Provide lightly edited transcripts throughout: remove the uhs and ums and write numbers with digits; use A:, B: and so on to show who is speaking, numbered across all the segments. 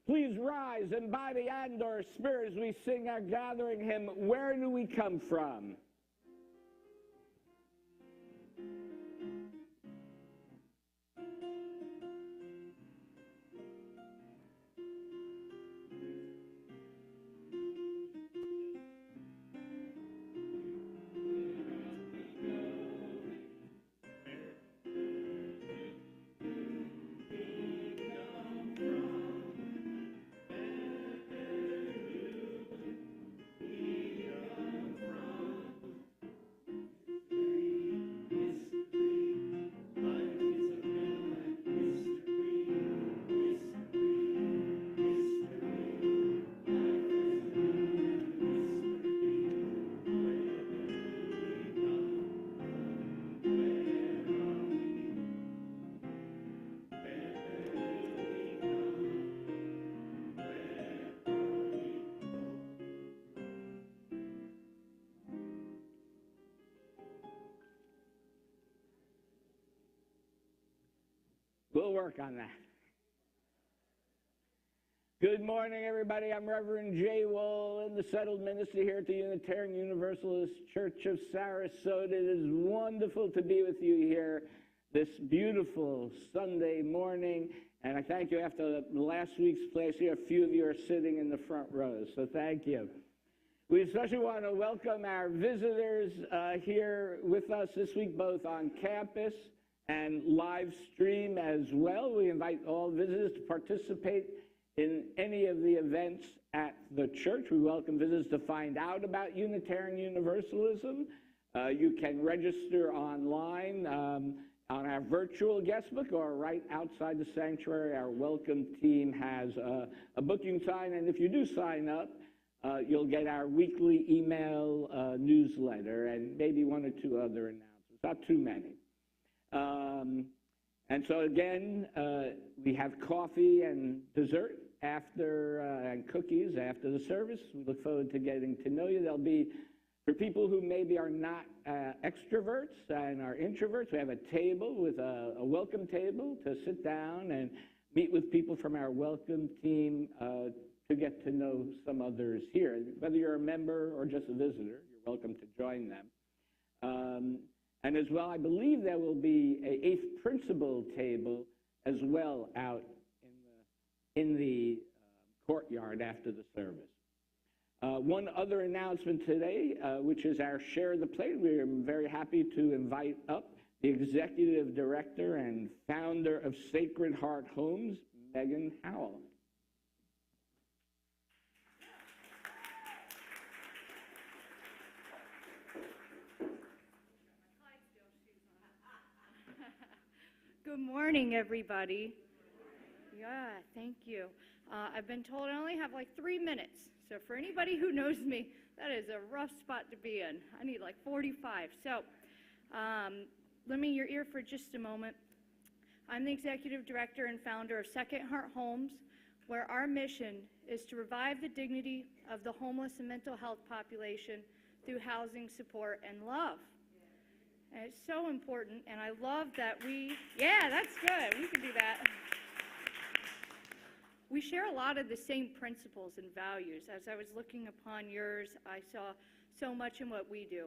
A: Please rise and body and our spirit as we sing our gathering hymn, Where Do We Come From? We'll work on that. Good morning, everybody. I'm Reverend J. Wolin, the settled minister here at the Unitarian Universalist Church of Sarasota. It is wonderful to be with you here this beautiful Sunday morning. And I thank you. After last week's place here, a few of you are sitting in the front rows, so thank you. We especially want to welcome our visitors here with us this week, both on campus and live stream as well. We invite all visitors to participate in any of the events at the church. We welcome visitors to find out about Unitarian Universalism. You can register online on our virtual guest book or right outside the sanctuary. Our welcome team has a book you can sign, and if you do sign up, you'll get our weekly email newsletter and maybe one or two other announcements, not too many. And so again, we have coffee and dessert after, and cookies after the service. We look forward to getting to know you. There'll be, for people who maybe are not extroverts and are introverts, we have a table with a welcome table to sit down and meet with people from our welcome team to get to know some others here. Whether you're a member or just a visitor, you're welcome to join them. And as well, I believe there will be an eighth principal table as well out in the courtyard after the service. One other announcement today, which is our Share the Plate. We are very happy to invite up the Executive Director and founder of Sacred Heart Homes, Megan Howell.
B: Good morning, everybody. Yeah, thank you. I've been told I only have like 3 minutes, So for anybody who knows me, that is a rough spot to be in. I need like 45. So lend me your ear for just a moment. I'm the executive director and founder of Second Heart Homes, where our mission is to revive the dignity of the homeless and mental health population through housing, support, and love. And it's so important, and I love that yeah, that's good. We can do that. We share a lot of the same principles and values. As I was looking upon yours, I saw so much in what we do.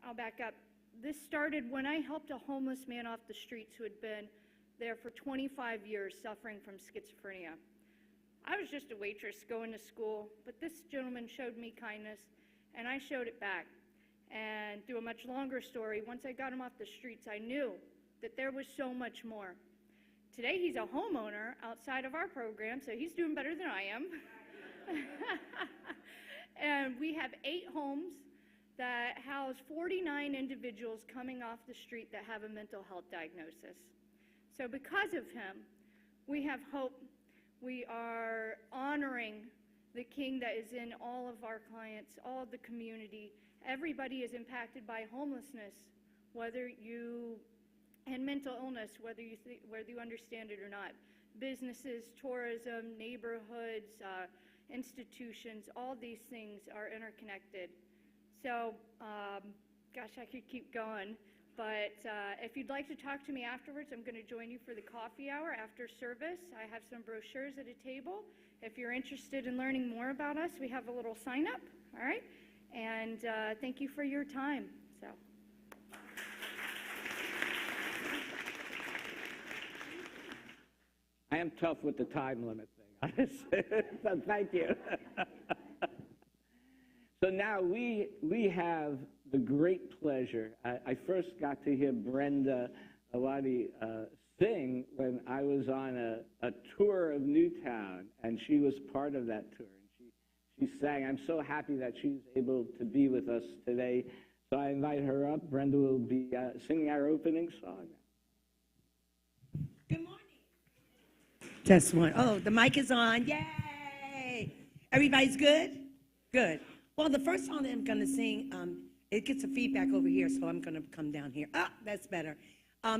B: I'll back up. This started when I helped a homeless man off the streets who had been there for 25 years suffering from schizophrenia. I was just a waitress going to school, but this gentleman showed me kindness, and I showed it back. And through a much longer story, once I got him off the streets, I knew that there was so much more. Today, he's a homeowner outside of our program, so he's doing better than I am. And we have 8 homes that house 49 individuals coming off the street that have a mental health diagnosis. So because of him, we have hope. We are honoring the King that is in all of our clients, all of the community. Everybody is impacted by homelessness, and mental illness, whether you understand it or not. Businesses, tourism, neighborhoods, institutions, all these things are interconnected. So, gosh, I could keep going. But if you'd like to talk to me afterwards, I'm going to join you for the coffee hour after service. I have some brochures at a table. If you're interested in learning more about us, we have a little sign up, all right? And thank you for your time. So.
A: I am tough with the time limit thing, honestly. So thank you. So now we have the great pleasure. I first got to hear Brenda Awadi sing when I was on a tour of Newtown, and she was part of that tour. And she sang. I'm so happy that she's able to be with us today. So I invite her up. Brenda will be singing our opening song.
C: Good morning. Just one. Oh, the mic is on. Yay! Everybody's good? Good. Well, the first song that I'm going to sing, it gets a feedback over here, so I'm going to come down here. Ah, that's better.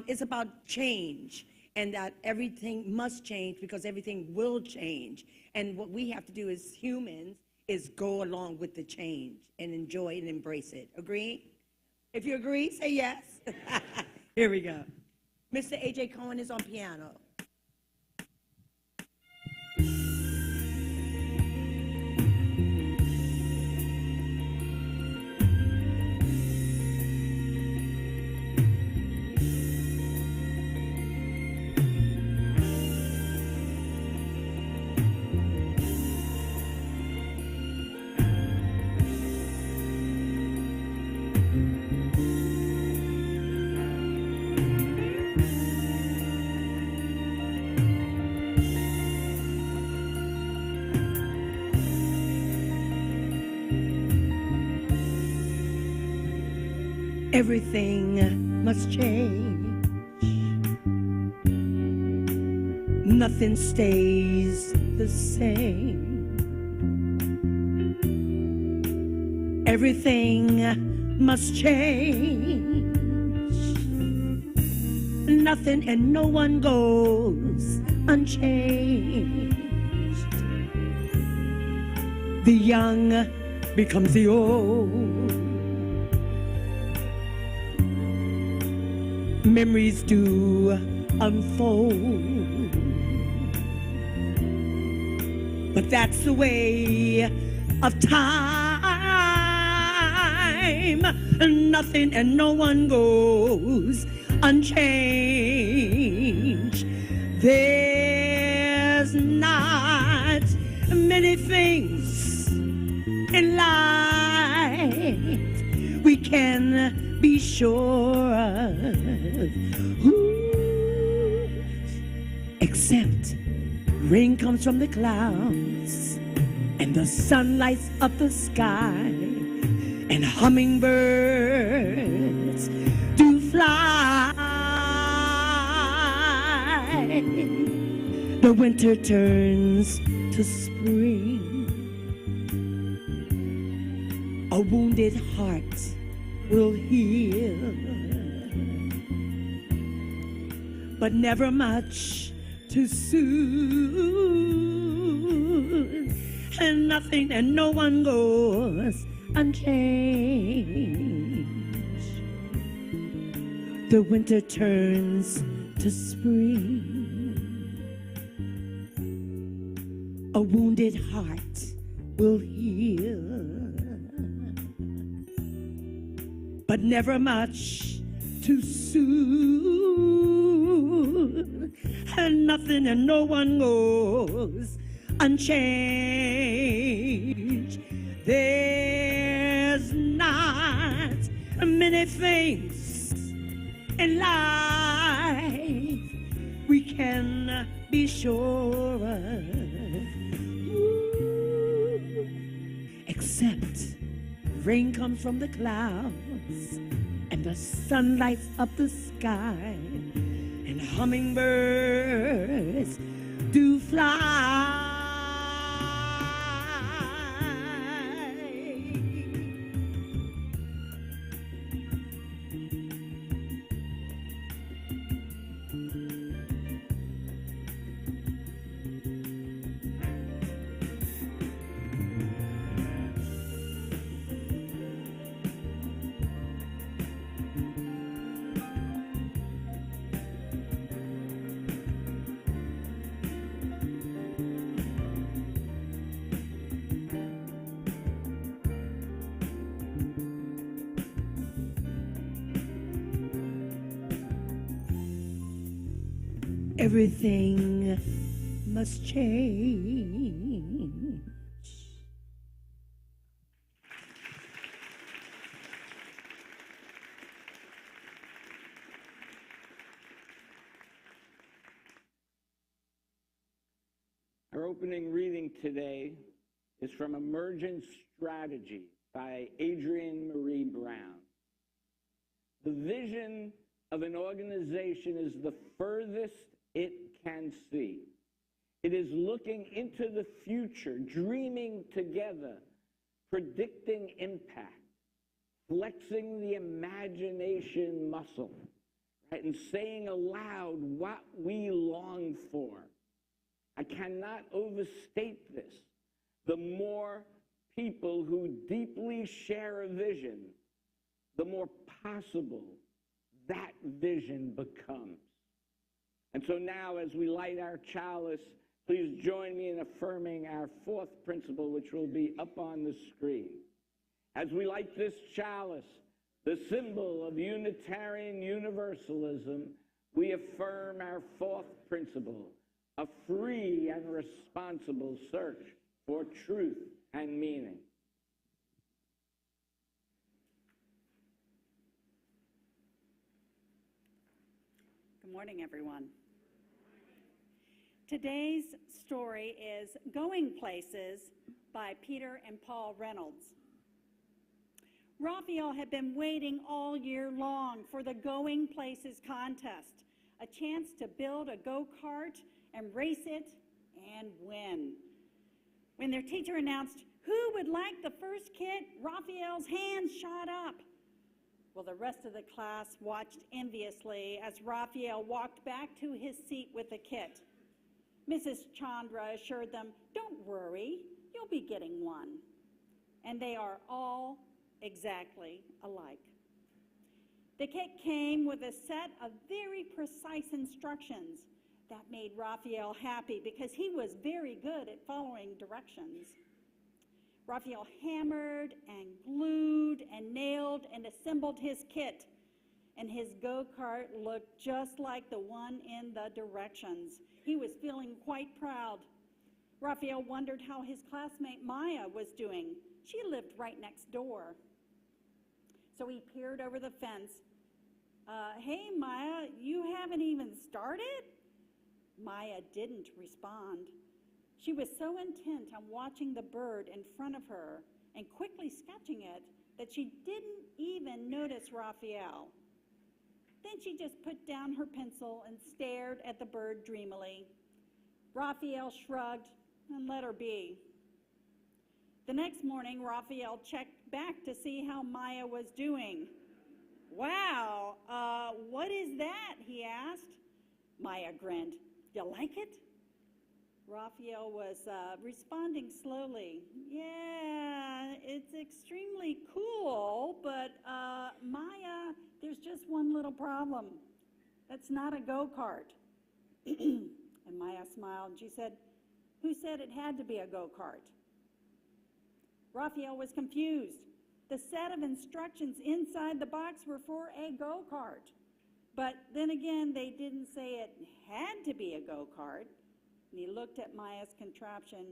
C: It's about change, and that everything must change because everything will change. And what we have to do as humans is go along with the change and enjoy and embrace it. Agree? If you agree, say yes. Here we go. Mr. A.J. Cohen is on piano. Everything must change. Nothing stays the same. Everything must change. Nothing and no one goes unchanged. The young becomes the old. Memories do unfold, but that's the way of time. Nothing and no one goes unchanged. There's not many things in life we can be sure of, except rain comes from the clouds and the sun lights up the sky and hummingbirds do fly. The winter turns to spring A wounded heart will heal, but never much too soon. And nothing and no one goes unchanged. The winter turns to spring. A wounded heart will heal, but never much too soon. And nothing and no one goes unchanged. There's not many things in life we can be sure of, except rain comes from the clouds and the sun lights up the sky, and hummingbirds do fly. Everything must change.
A: Our opening reading today is from Emergent Strategy by Adrienne Marie Brown. The vision of an organization is the furthest it can see. It is looking into the future, dreaming together, predicting impact, flexing the imagination muscle, right, and saying aloud what we long for. I cannot overstate this. The more people who deeply share a vision, the more possible that vision becomes. And so now, as we light our chalice, please join me in affirming our fourth principle, which will be up on the screen. As we light this chalice, the symbol of Unitarian Universalism, we affirm our fourth principle, a free and responsible search for truth and meaning.
D: Good morning, everyone. Today's story is Going Places by Peter and Paul Reynolds. Raphael had been waiting all year long for the Going Places contest, a chance to build a go-kart and race it and win. When their teacher announced who would like the first kit, Raphael's hands shot up. Well, the rest of the class watched enviously as Raphael walked back to his seat with the kit. Mrs. Chandra assured them, "Don't worry, you'll be getting one." And they are all exactly alike. The kit came with a set of very precise instructions that made Raphael happy because he was very good at following directions. Raphael hammered and glued and nailed and assembled his kit, and his go-kart looked just like the one in the directions. He was feeling quite proud. Raphael wondered how his classmate Maya was doing. She lived right next door. So he peered over the fence. Hey, Maya, you haven't even started?" Maya didn't respond. She was so intent on watching the bird in front of her and quickly sketching it that she didn't even notice Raphael. Then she just put down her pencil and stared at the bird dreamily. Raphael shrugged and let her be. The next morning, Raphael checked back to see how Maya was doing. Wow, what is that? He asked. Maya grinned. You like it? Raphael was responding slowly. Yeah, it's extremely cool, but Maya, there's just one little problem. That's not a go-kart. And Maya smiled and she said, who said it had to be a go-kart? Raphael was confused. The set of instructions inside the box were for a go-kart. But then again, they didn't say it had to be a go-kart. And he looked at Maya's contraption,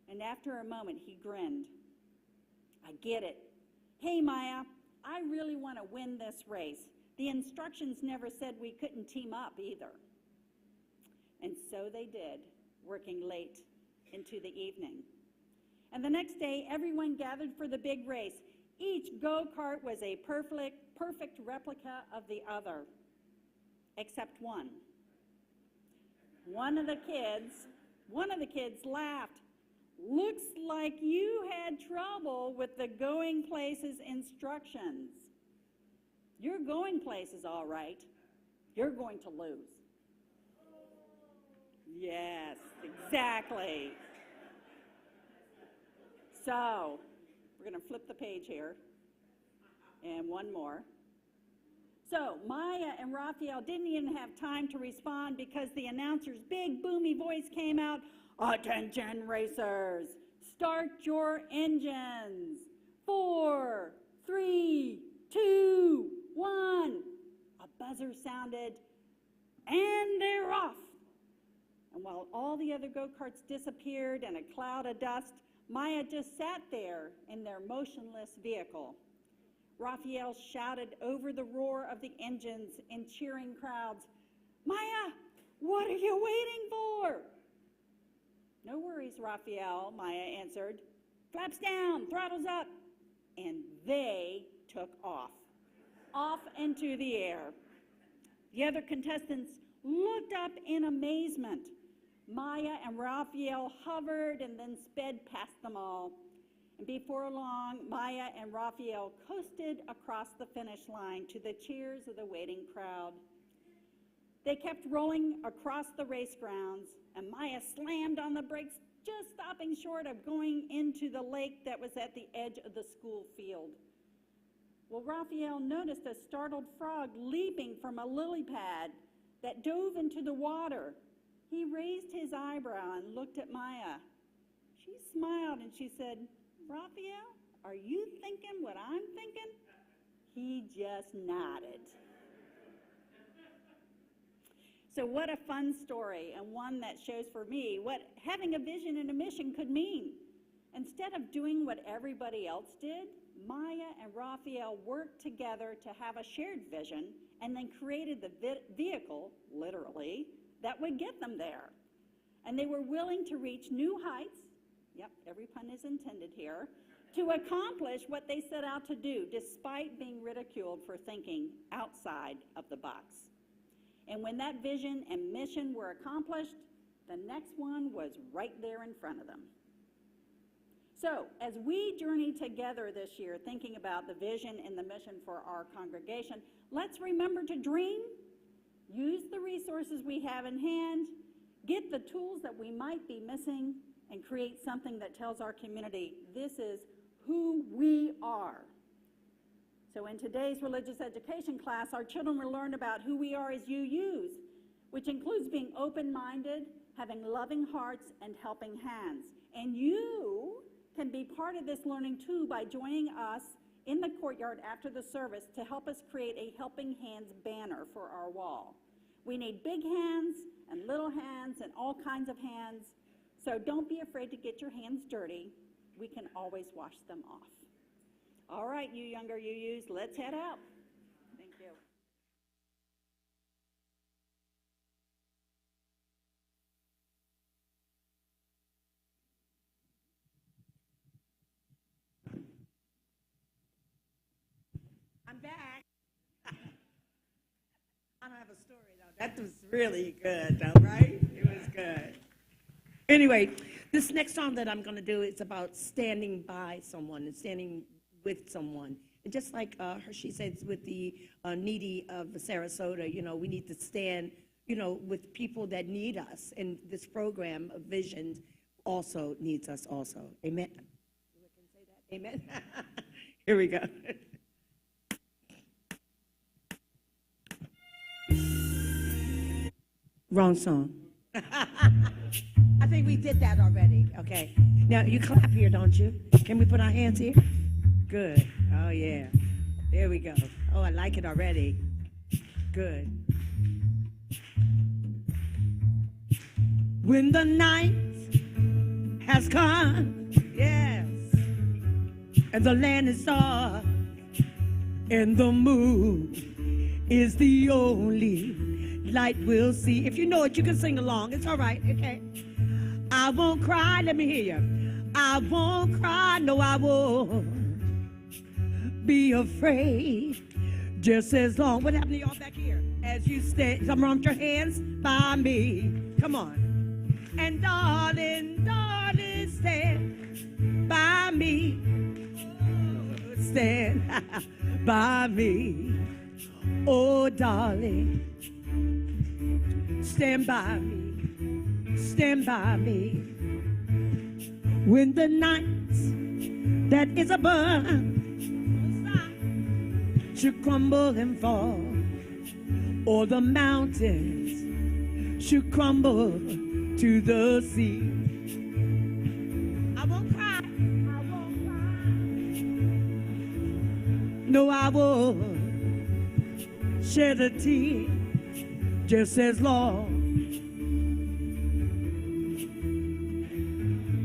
D: and after a moment, he grinned. I get it. Hey, Maya, I really want to win this race. The instructions never said we couldn't team up either. And so they did, working late into the evening. And the next day, everyone gathered for the big race. Each go-kart was a perfect replica of the other, except one. One of the kids laughed. Looks like you had trouble with the going places instructions. You're going places, all right. You're going to lose. Yes, exactly. So, we're going to flip the page here. And one more. So, Maya and Raphael didn't even have time to respond because the announcer's big, boomy voice came out. Attention, racers. Start your engines. 4, 3, 2, 1. A buzzer sounded, and they're off. And while all the other go-karts disappeared in a cloud of dust, Maya just sat there in their motionless vehicle. Raphael shouted over the roar of the engines and cheering crowds, Maya, what are you waiting for? No worries, Raphael, Maya answered. Flaps down, throttles up. And they took off into the air. The other contestants looked up in amazement. Maya and Raphael hovered and then sped past them all. And before long, Maya and Raphael coasted across the finish line to the cheers of the waiting crowd. They kept rolling across the race grounds, and Maya slammed on the brakes, just stopping short of going into the lake that was at the edge of the school field. Well, Raphael noticed a startled frog leaping from a lily pad that dove into the water. He raised his eyebrow and looked at Maya. She smiled and she said, Raphael, are you thinking what I'm thinking? He just nodded. So what a fun story, and one that shows for me what having a vision and a mission could mean. Instead of doing what everybody else did, Maya and Raphael worked together to have a shared vision and then created the vehicle, literally, that would get them there. And they were willing to reach new heights, yep, every pun is intended here, to accomplish what they set out to do, despite being ridiculed for thinking outside of the box. And when that vision and mission were accomplished, the next one was right there in front of them. So, as we journey together this year, thinking about the vision and the mission for our congregation, let's remember to dream, use the resources we have in hand, get the tools that we might be missing, and create something that tells our community, this is who we are. So in today's religious education class, our children will learn about who we are as UUs, which includes being open-minded, having loving hearts, and helping hands. And you can be part of this learning too by joining us in the courtyard after the service to help us create a Helping Hands banner for our wall. We need big hands and little hands and all kinds of hands, so don't be afraid to get your hands dirty. We can always wash them off. All right, you younger UUs, let's head out. Thank you.
C: I'm back. I don't have a story, though. That was really good, though, right? It was good. Anyway, This next song that I'm going to do is about standing by someone and standing with someone. And just like she says with the needy of Sarasota, we need to stand, with people that need us. And this program of Visions also needs us also. Amen. I can say that. Amen. Here we go. Wrong song. I think we did that already. Okay. Now, you clap here, don't you? Can we put our hands here? Good. Oh, yeah. There we go. Oh, I like it already. Good. When the night has come, yes, and the land is dark, and the moon is the only light we'll see. If you know it, you can sing along. It's all right, okay? I won't cry. Let me hear you. I won't cry. No, I won't be afraid. Just as long. What happened to y'all back here? As you stand, come on, your hands by me. Come on. And darling, darling, stand by me. Oh, stand by me. Oh, darling, stand by me. Stand by me. When the night that is above should crumble and fall, or the mountains should crumble to the sea, I won't cry. I won't cry. No, I won't shed a tear. Just as long.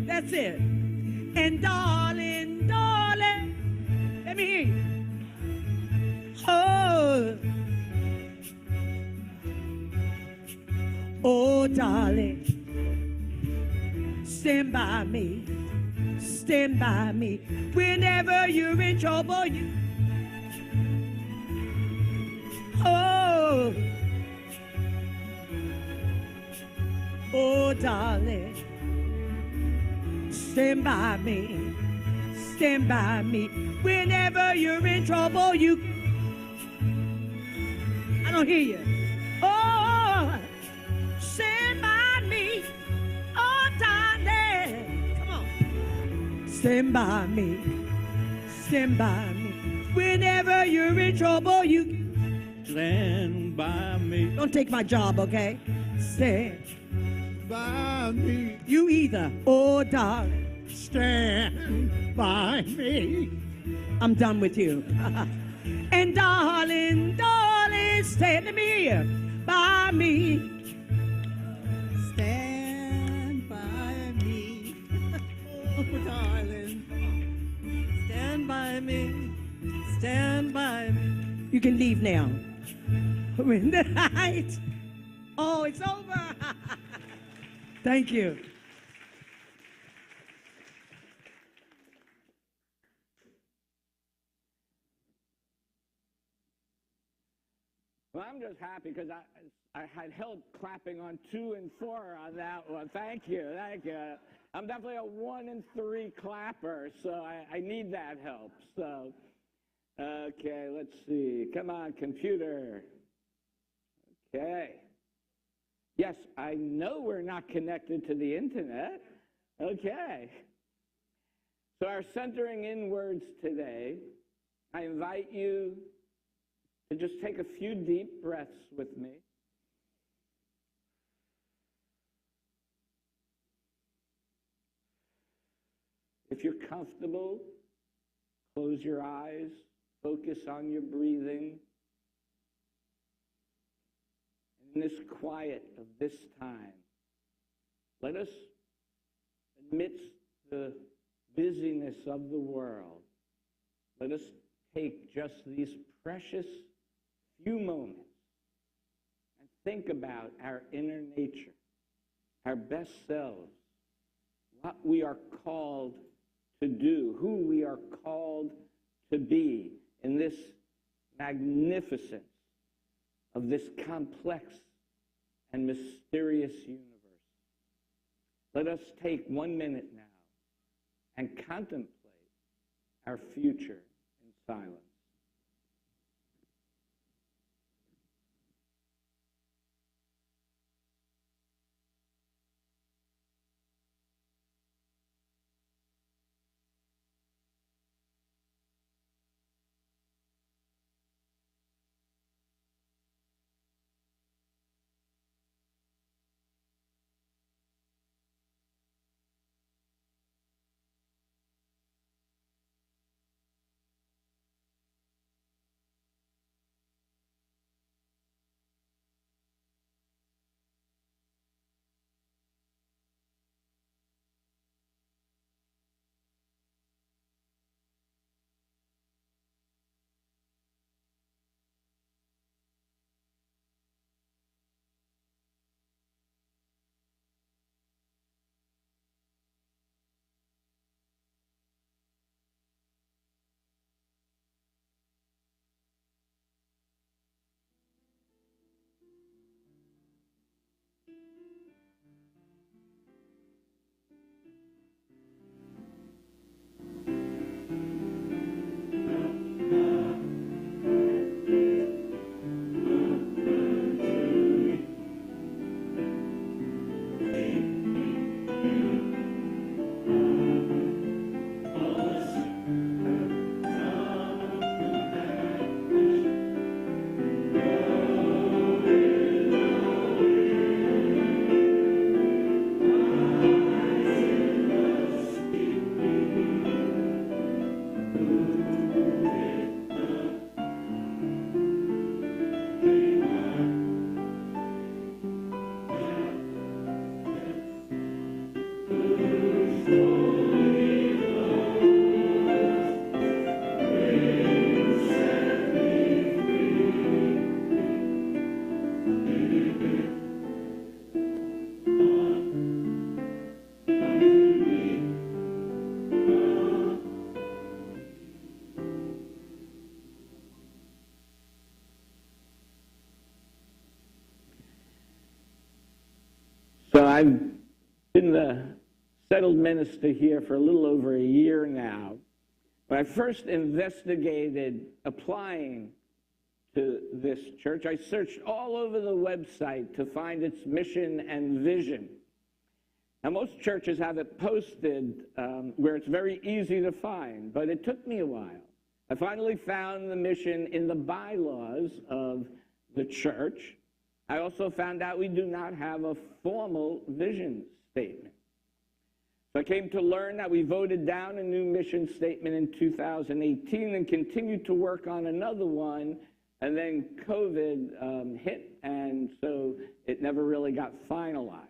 C: That's it. And darling, darling, let me hear you. Oh, oh, darling, stand by me, stand by me. Whenever you're in trouble, you. Oh. Oh, darling, stand by me, stand by me. Whenever you're in trouble, you. I don't hear you. Oh, stand by me. Oh, darling, come on. Stand by me, stand by me. Whenever you're in trouble, you.
E: Stand by me.
C: Don't take my job, okay? Stand
E: by me.
C: You either. Oh, darling,
E: Stand by me.
C: I'm done with you. And darling, darling, stand here by me.
E: Stand by me. Oh, darling. Stand by me. Stand by me.
C: You can leave now. When the night. Oh, it's over. Thank you.
A: Well, I'm just happy because I had help clapping on 2 and 4 on that one. Thank you, thank you. I'm definitely a 1 and 3 clapper, so I need that help. So, okay, let's see. Come on, computer. Okay. Yes, I know we're not connected to the internet. Okay. So our centering in words today, I invite you to just take a few deep breaths with me. If you're comfortable, close your eyes, focus on your breathing. In this quiet of this time, let us, amidst the busyness of the world, let us take just these precious few moments and think about our inner nature, our best selves, what we are called to do, who we are called to be in this magnificence of this complex and mysterious universe. let us take 1 minute now and contemplate our future in silence. So I've been the settled minister here for a little over a year now. When I first investigated applying to this church, I searched all over the website to find its mission and vision. Now, most churches have it posted where it's very easy to find, but it took me a while. I finally found the mission in the bylaws of the church. I also found out we do not have a formal vision statement. So I came to learn that we voted down a new mission statement in 2018 and continued to work on another one, and then COVID hit, and so it never really got finalized.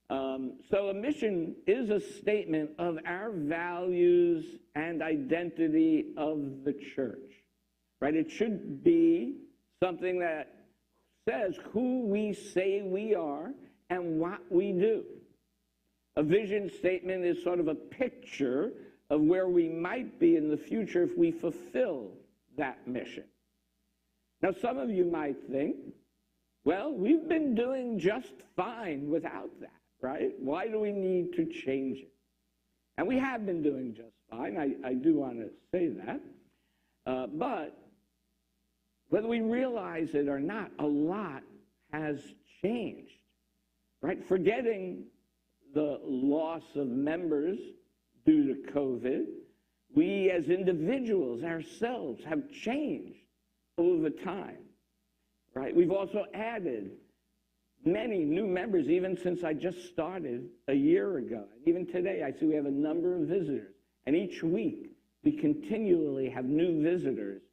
A: So a mission is a statement of our values and identity of the church, right? It should be something that says who we say we are and what we do. A vision statement is sort of a picture of where we might be in the future if we fulfill that mission. Now, some of you might think, well, we've been doing just fine without that, right? Why do we need to change it? And we have been doing just fine. I do want to say that. But whether we realize it or not, a lot has changed, right? Forgetting the loss of members due to COVID, we as individuals ourselves have changed over time, right? We've also added many new members, even since I just started a year ago. Even today, I see we have a number of visitors. And each week, we continually have new visitors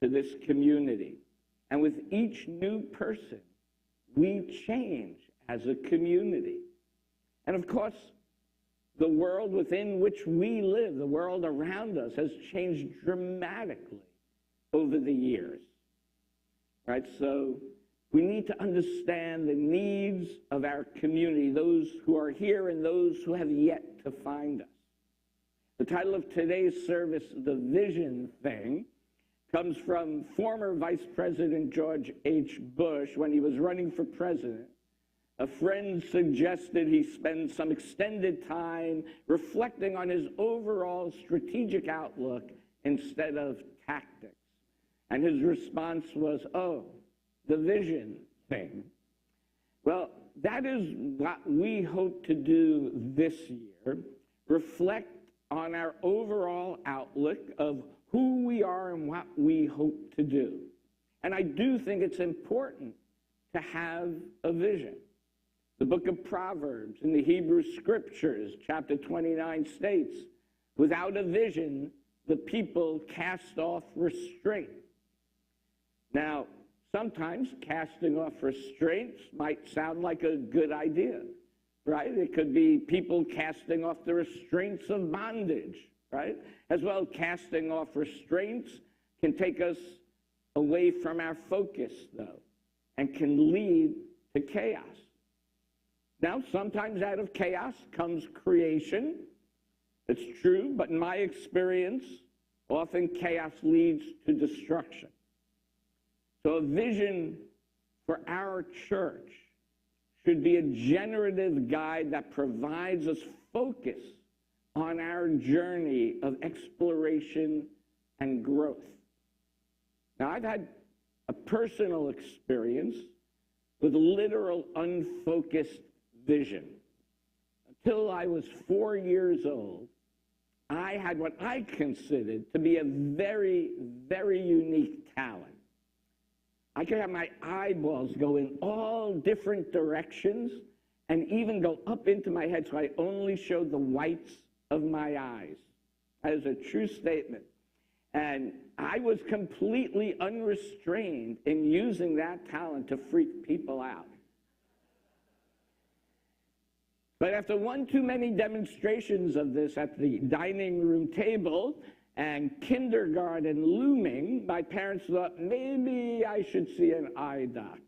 A: to this community. And with each new person, we change as a community. And of course, the world within which we live, the world around us, has changed dramatically over the years, right? So we need to understand the needs of our community, those who are here and those who have yet to find us. The title of today's service, The Vision Thing, comes from former Vice President George H. Bush when he was running for president. a friend suggested he spend some extended time reflecting on his overall strategic outlook instead of tactics. And his response was, oh, the vision thing. Well, that is what we hope to do this year, reflect on our overall outlook of who we are and what we hope to do. And I do think it's important to have a vision. The book of Proverbs in the Hebrew Scriptures, chapter 29 states, without a vision, the people cast off restraint. Now, sometimes casting off restraints might sound like a good idea, right? It could be people casting off the restraints of bondage, right? As well, casting off restraints can take us away from our focus, though, and can lead to chaos. Now, sometimes out of chaos comes creation. It's true, but in my experience, often chaos leads to destruction. So a vision for our church should be a generative guide that provides us focus on our journey of exploration and growth. Now, I've had a personal experience with literal unfocused vision. Until I was 4 years old, I had what I considered to be a very, very unique talent. I could have my eyeballs go in all different directions and even go up into my head so I only showed the whites of my eyes. That is a true statement. And I was completely unrestrained in using that talent to freak people out. But after one too many demonstrations of this at the dining room table and kindergarten looming, my parents thought maybe I should see an eye doctor.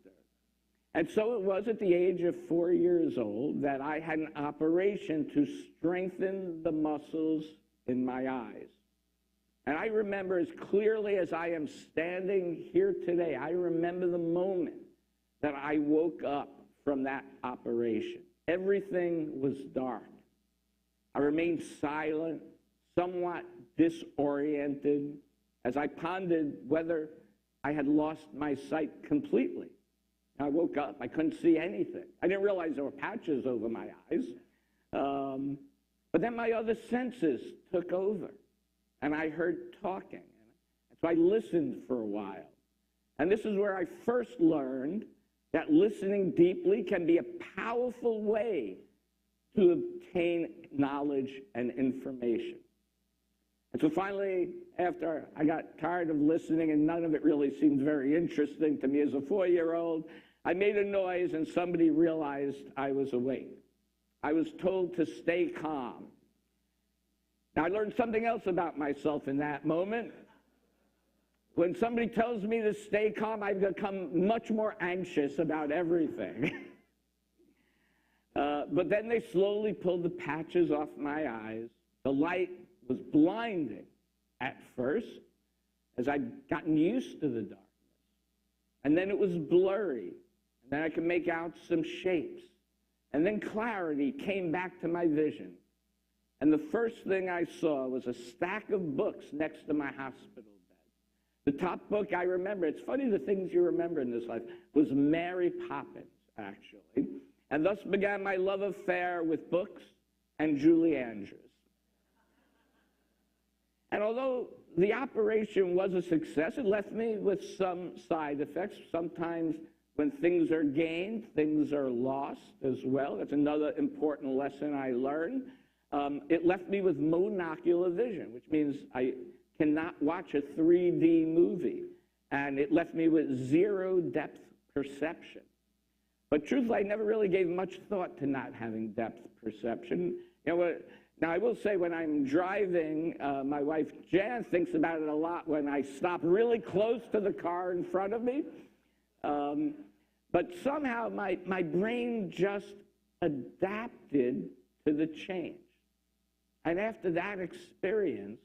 A: And so it was at the age of 4 years old that I had an operation to strengthen the muscles in my eyes. And I remember as clearly as I am standing here today, I remember the moment that I woke up from that operation. Everything was dark. I remained silent, somewhat disoriented, as I pondered whether I had lost my sight completely. I woke up, I couldn't see anything. I didn't realize there were patches over my eyes. But then my other senses took over, and I heard talking. So I listened for a while. And this is where I first learned that listening deeply can be a powerful way to obtain knowledge and information. And so finally, after I got tired of listening and none of it really seemed very interesting to me as a 4-year-old, I made a noise and somebody realized I was awake. I was told to stay calm. Now, I learned something else about myself in that moment. When somebody tells me to stay calm, I become much more anxious about everything. But then they slowly pulled the patches off my eyes. The light was blinding at first, as I'd gotten used to the darkness. And then it was blurry. And then I could make out some shapes. And then clarity came back to my vision. And the first thing I saw was a stack of books next to my hospital bed. The top book I remember, it's funny the things you remember in this life, was Mary Poppins, actually. And thus began my love affair with books and Julie Andrews. And although the operation was a success, it left me with some side effects. Sometimes when things are gained, things are lost as well. That's another important lesson I learned. It left me with monocular vision, which means I cannot watch a 3D movie. And it left me with zero depth perception. But truthfully, I never really gave much thought to not having depth perception. You know, now, I will say when I'm driving, my wife Jan thinks about it a lot when I stop really close to the car in front of me. But somehow my brain just adapted to the change. And after that experience,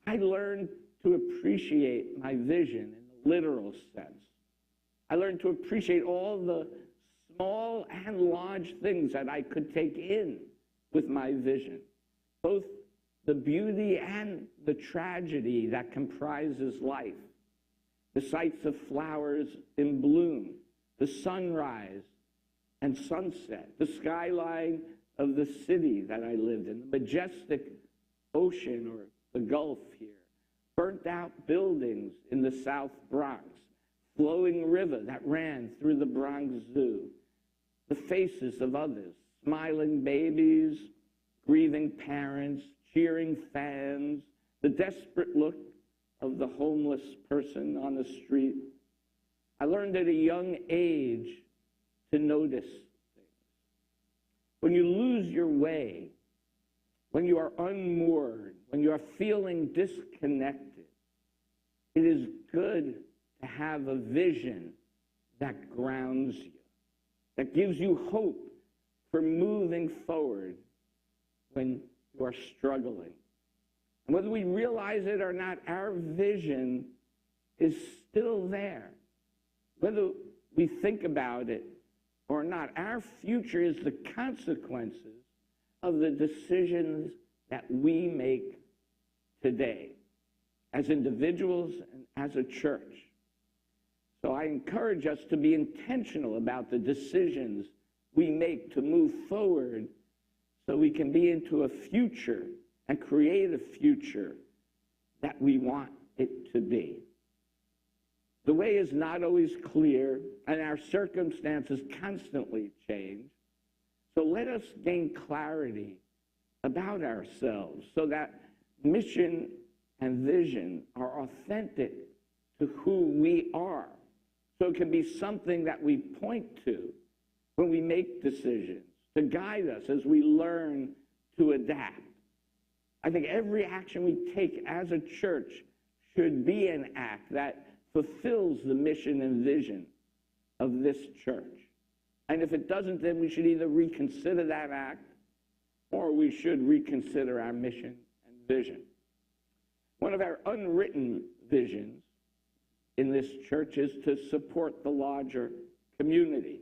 A: I learned to appreciate my vision in the literal sense. I learned to appreciate all the small and large things that I could take in with my vision, both the beauty and the tragedy that comprises life, the sights of flowers in bloom, the sunrise and sunset, the skyline of the city that I lived in, the majestic ocean or the Gulf here, burnt out buildings in the South Bronx, flowing river that ran through the Bronx Zoo, the faces of others, smiling babies, grieving parents, cheering fans, the desperate look of the homeless person on the street. I learned at a young age to notice things. When you lose your way, when you are unmoored, when you are feeling disconnected, it is good to have a vision that grounds you, that gives you hope for moving forward when you are struggling. And whether we realize it or not, our vision is still there. Whether we think about it or not, our future is the consequences of the decisions that we make today as individuals and as a church. So I encourage us to be intentional about the decisions we make to move forward so we can be into a future and create a future that we want it to be. The way is not always clear, and our circumstances constantly change. So let us gain clarity about ourselves so that mission and vision are authentic to who we are. So it can be something that we point to when we make decisions, to guide us as we learn to adapt. I think every action we take as a church should be an act that fulfills the mission and vision of this church. And if it doesn't, then we should either reconsider that act or we should reconsider our mission and vision. One of our unwritten visions in this church is to support the larger community.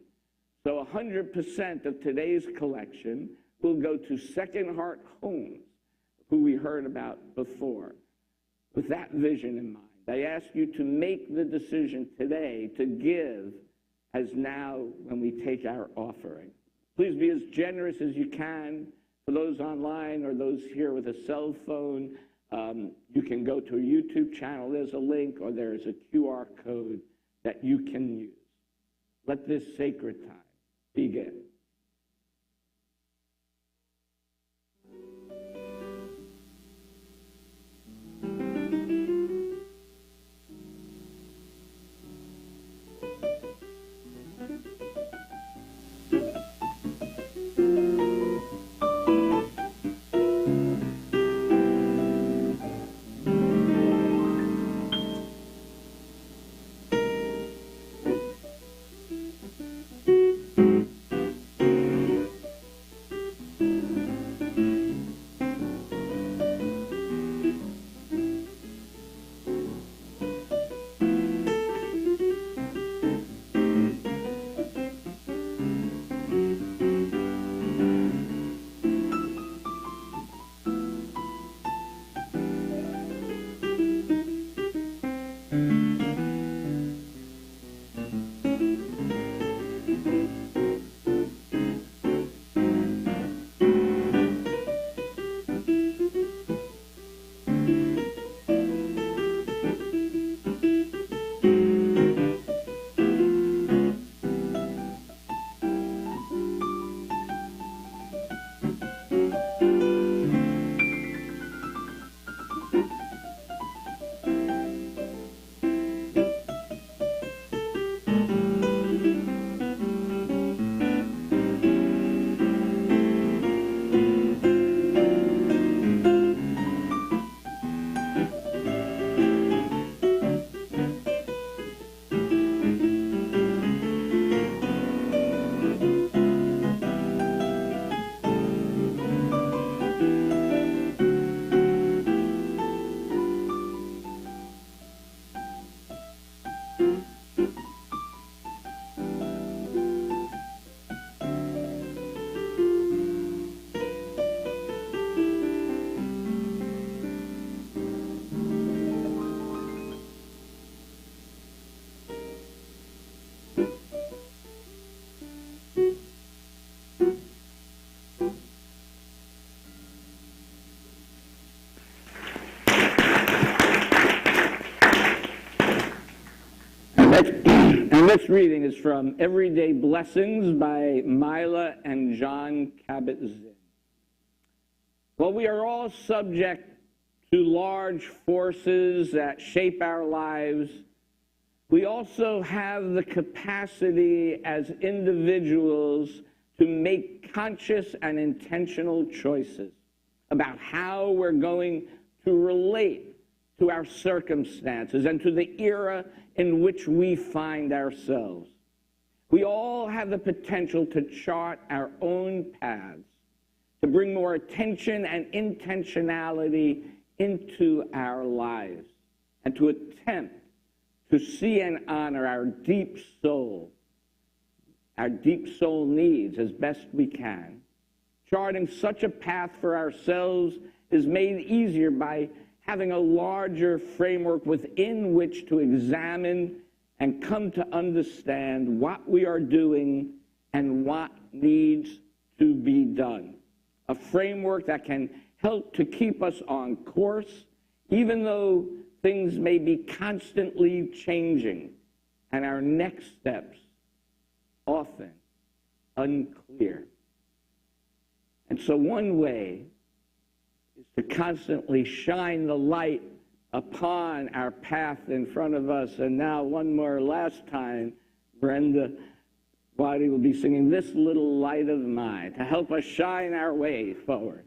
A: So 100% of today's collection will go to Second Heart Homes, who we heard about before. With that vision in mind, I ask you to make the decision today to give as now when we take our offering. Please be as generous as you can. For those online or those here with a cell phone, you can go to a YouTube channel. There's a link or there's a QR code that you can use. Let this sacred time begin. next reading is from Everyday Blessings by Mila and John Kabat-Zinn. Well, we are all subject to large forces that shape our lives. We also have the capacity as individuals to make conscious and intentional choices about how we're going to relate to our circumstances and to the era in which we find ourselves. We all have the potential to chart our own paths, to bring more attention and intentionality into our lives, and to attempt to see and honor our deep soul needs as best we can. Charting such a path for ourselves is made easier by having a larger framework within which to examine and come to understand what we are doing and what needs to be done. A framework that can help to keep us on course, even though things may be constantly changing and our next steps often unclear. And so one way is to constantly shine the light upon our path in front of us. And now one more last time, Brenda Waddy will be singing This Little Light of Mine to help us shine our way forward.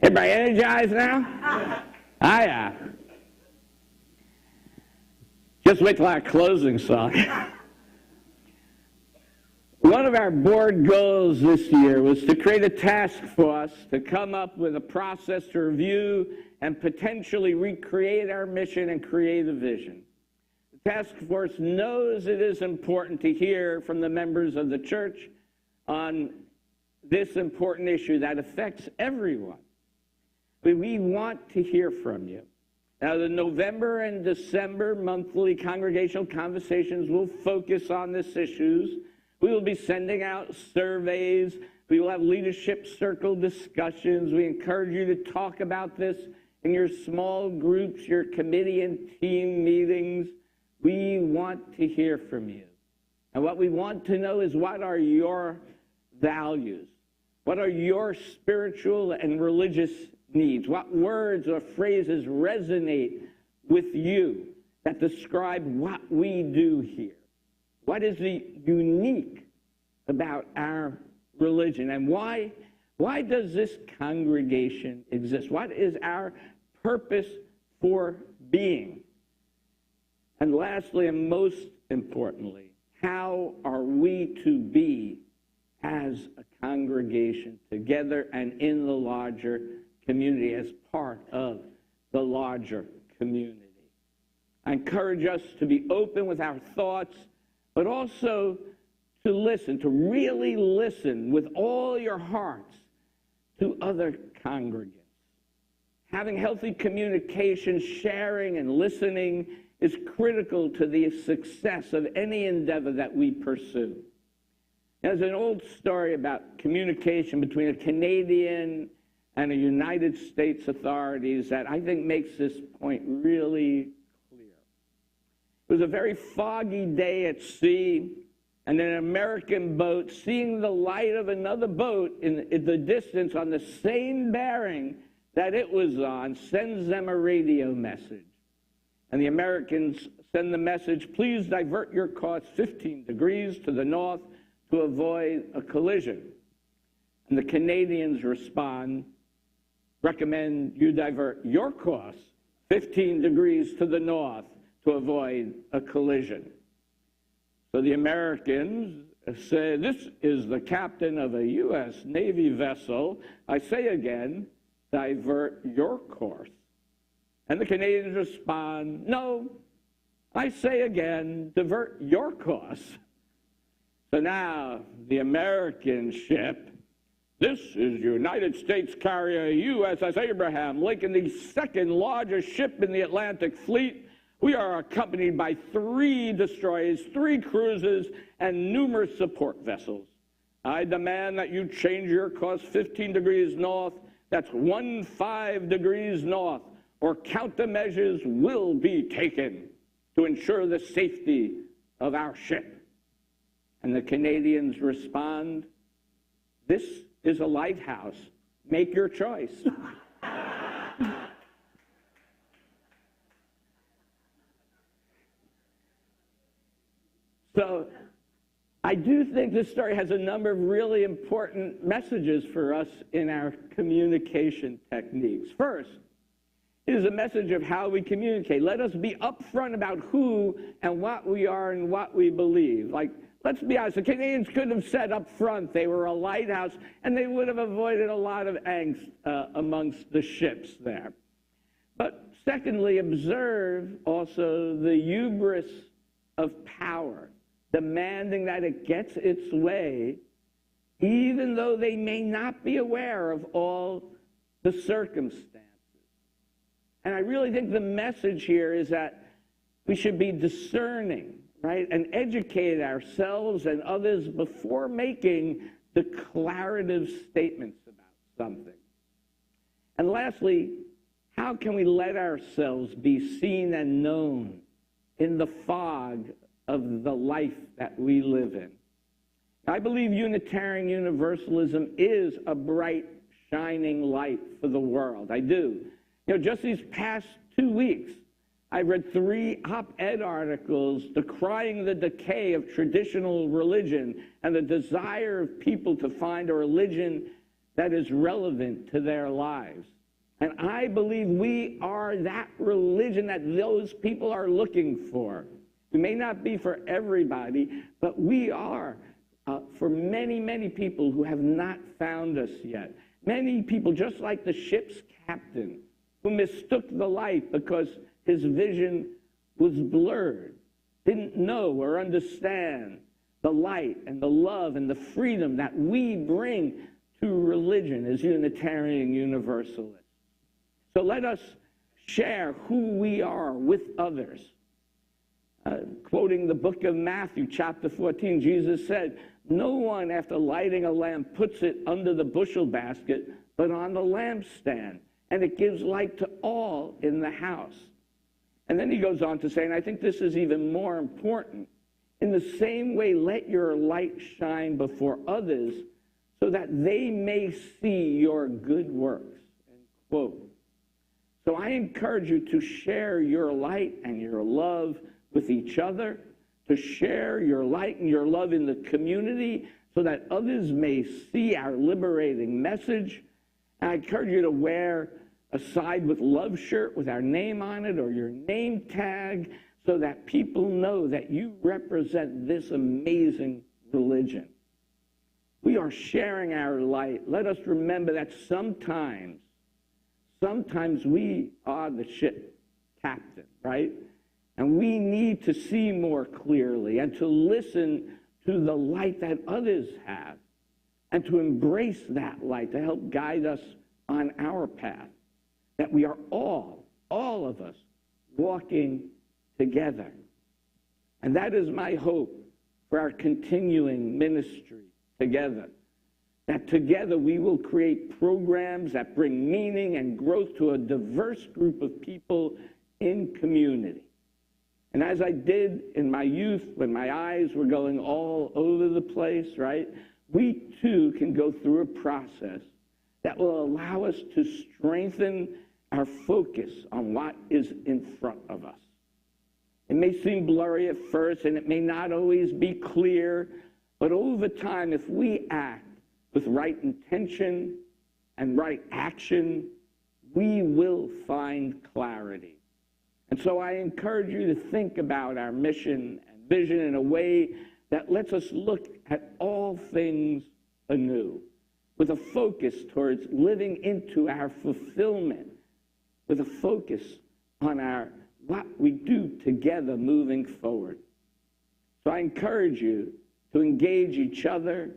A: Everybody energized now? Yeah. Just wait till our closing song. One of our board goals this year was to create a task force to come up with a process to review and potentially recreate our mission and create a vision. The task force knows it is important to hear from the members of the church on this important issue that affects everyone. But we want to hear from you. Now, the November and December monthly congregational conversations will focus on these issues. We will be sending out surveys. We will have leadership circle discussions. We encourage you to talk about this in your small groups, your committee and team meetings. We want to hear from you. And what we want to know is, what are your values? What are your spiritual and religious needs? What words or phrases resonate with you that describe what we do here? What is the unique about our religion? And why does this congregation exist? What is our purpose for being? And lastly, and most importantly, how are we to be as a congregation together and in the larger community, as part of the larger community? I encourage us to be open with our thoughts, but also to listen, to really listen with all your hearts to other congregants. Having healthy communication, sharing, and listening is critical to the success of any endeavor that we pursue. There's an old story about communication between a Canadian and a United States authorities that I think makes this point really clear. It was a very foggy day at sea, and an American boat, seeing the light of another boat in the distance on the same bearing that it was on, sends them a radio message. And the Americans send the message, please divert your course 15 degrees to the north to avoid a collision. And the Canadians respond, recommend you divert your course 15 degrees to the north to avoid a collision. So the Americans say, this is the captain of a U.S. Navy vessel. I say again, divert your course. And the Canadians respond, no, I say again, divert your course. So now the American ship, this is United States carrier USS Abraham Lincoln, the second largest ship in the Atlantic fleet. We are accompanied by 3 destroyers, 3 cruisers, and numerous support vessels. I demand that you change your course 15 degrees north, that's 15 degrees north, or countermeasures will be taken to ensure the safety of our ship. And the Canadians respond, this is a lighthouse. Make your choice. So I do think this story has a number of really important messages for us in our communication techniques. First, it is a message of how we communicate. Let us be upfront about who and what we are and what we believe. Like, let's be honest, the Canadians could have said up front they were a lighthouse, and they would have avoided a lot of angst amongst the ships there. But secondly, observe also the hubris of power, demanding that it gets its way, even though they may not be aware of all the circumstances. And I really think the message here is that we should be discerning, right, and educate ourselves and others before making declarative statements about something. And lastly, how can we let ourselves be seen and known in the fog of the life that we live in? I believe Unitarian Universalism is a bright, shining light for the world. I do. You know, just these past 2 weeks, I read 3 op-ed articles decrying the decay of traditional religion and the desire of people to find a religion that is relevant to their lives. And I believe we are that religion that those people are looking for. We may not be for everybody, but we are for many, many people who have not found us yet. Many people, just like the ship's captain, who mistook the light because his vision was blurred, didn't know or understand the light and the love and the freedom that we bring to religion as Unitarian Universalists. So let us share who we are with others. Quoting the book of Matthew, chapter 14, Jesus said, "No one, after lighting a lamp, puts it under the bushel basket, but on the lampstand, and it gives light to all in the house." And then he goes on to say, and I think this is even more important, "In the same way, let your light shine before others so that they may see your good works." End quote. So I encourage you to share your light and your love with each other, to share your light and your love in the community so that others may see our liberating message. And I encourage you to wear a Side with Love shirt with our name on it or your name tag so that people know that you represent this amazing religion. We are sharing our light. Let us remember that sometimes we are the ship captain, right? And we need to see more clearly and to listen to the light that others have and to embrace that light to help guide us on our path. That we are all of us, walking together. And that is my hope for our continuing ministry together. That together we will create programs that bring meaning and growth to a diverse group of people in community. And as I did in my youth, when my eyes were going all over the place, right, we too can go through a process that will allow us to strengthen our focus on what is in front of us. It may seem blurry at first, and it may not always be clear, but over time, if we act with right intention and right action, we will find clarity. And so I encourage you to think about our mission and vision in a way that lets us look at all things anew, with a focus towards living into our fulfillment, with a focus on what we do together moving forward. So I encourage you to engage each other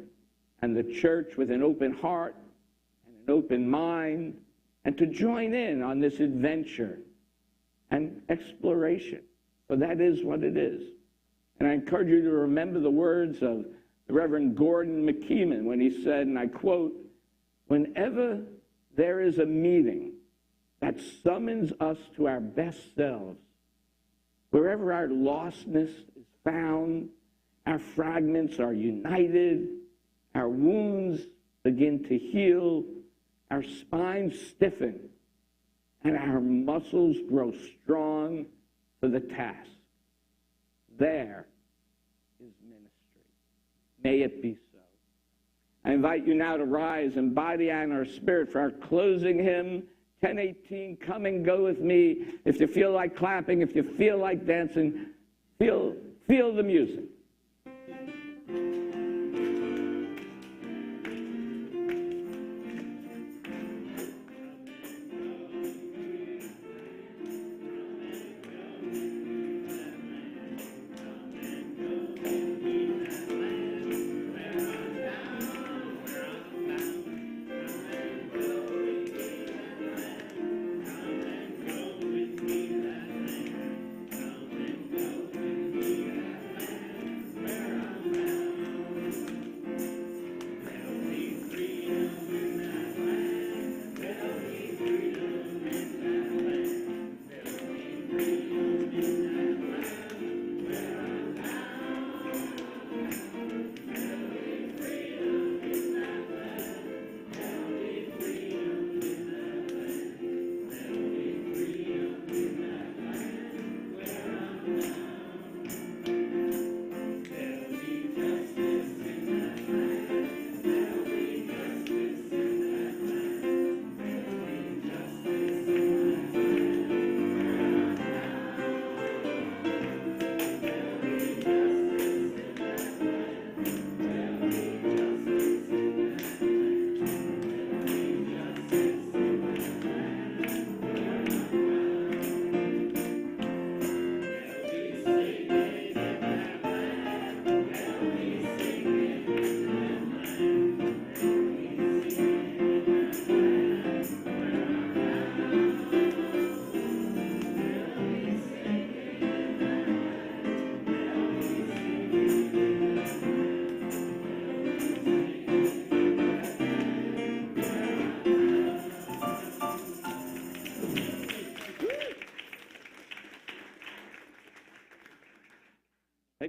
A: and the church with an open heart and an open mind, and to join in on this adventure and exploration, for that is what it is. And I encourage you to remember the words of the Reverend Gordon McKeeman when he said, and I quote, "Whenever there is a meeting that summons us to our best selves, wherever our lostness is found, our fragments are united, our wounds begin to heal, our spines stiffen, and our muscles grow strong for the task. There is ministry. May it be so." I invite you now to rise in body and our spirit for our closing hymn, 1018, "Come and Go With Me." If you feel like clapping, if you feel like dancing, feel the music.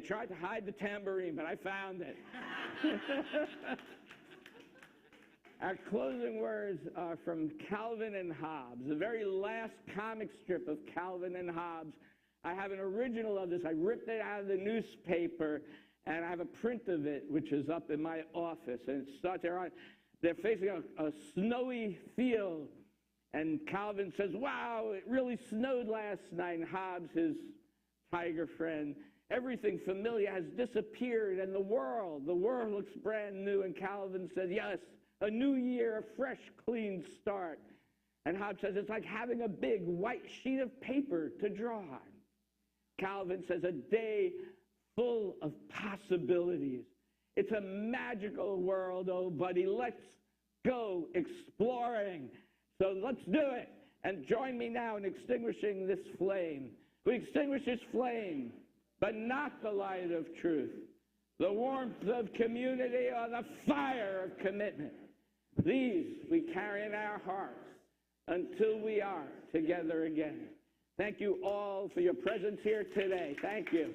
A: tried to hide the tambourine, but I found it. Our closing words are from Calvin and Hobbes, the very last comic strip of Calvin and Hobbes. I have an original of this. I ripped it out of the newspaper, and I have a print of it, which is up in my office. And it starts there. They're facing a snowy field, and Calvin says, wow, it really snowed last night. And Hobbes, his tiger friend, everything familiar has disappeared, and the world looks brand new. And Calvin says, yes, a new year, a fresh, clean start. And Hobbes says, it's like having a big white sheet of paper to draw on. Calvin says, a day full of possibilities. It's a magical world, oh, buddy. Let's go exploring. So let's do it. And join me now in extinguishing this flame. We extinguish this flame, but not the light of truth, the warmth of community, or the fire of commitment. These we carry in our hearts until we are together again. Thank you all for your presence here today. Thank you.